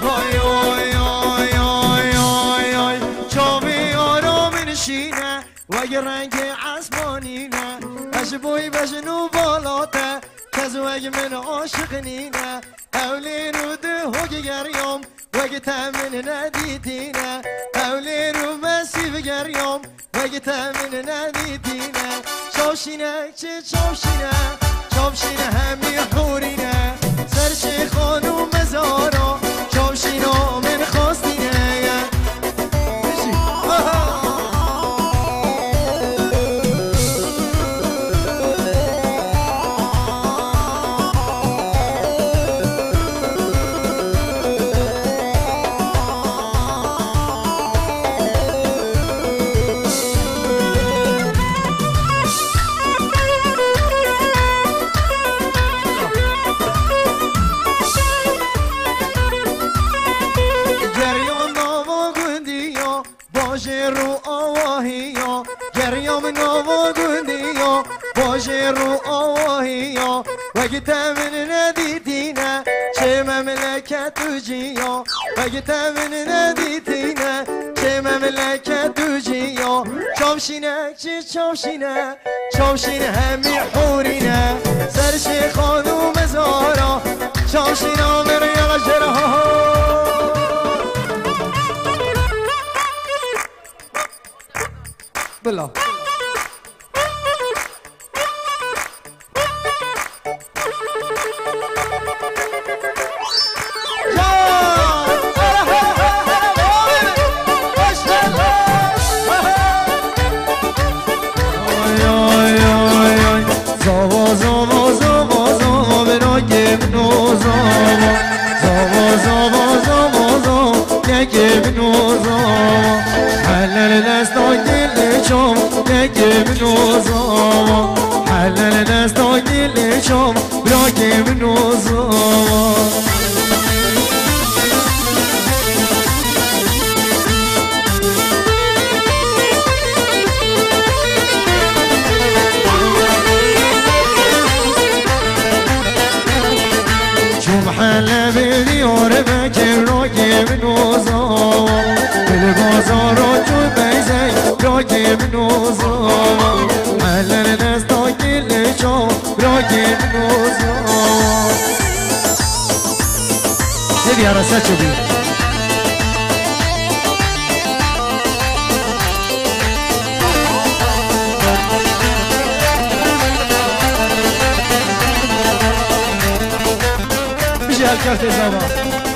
های آی آی آی آی آی چاوی آرام نشینه و یه رنگ عصبانینه اش بوی بشنو بالاته کز وگ من عاشق نینه اولی رو ده هوگ گریام وگ تمن ندیدینه اولی رو مسیب گریام وگ تمن ندیدینه چاوشینه چه چاوشینه چاوشینه همی حورینه سرش خانوم مزارا چاوشینه من خواستینه رو آواهیا وقت من ندیدینه چه مملکت دوجیا وقت من ندیدینه چه مملکت دوجیا چاوشینه چه چاوشینه چاوشینه همی حورینه سرش خانوم زارا چاوشینه من یلا جرها بلا حلل دستا گل شام براکم نوزاوا شوم حل بدیار بکر راکم نوزاوا بالبازار و جو بیزی راکم نوزاوا حلل دستا گل شام براکم نوزاوا نبی عرصه چو بی میشه هل کرد ازاوا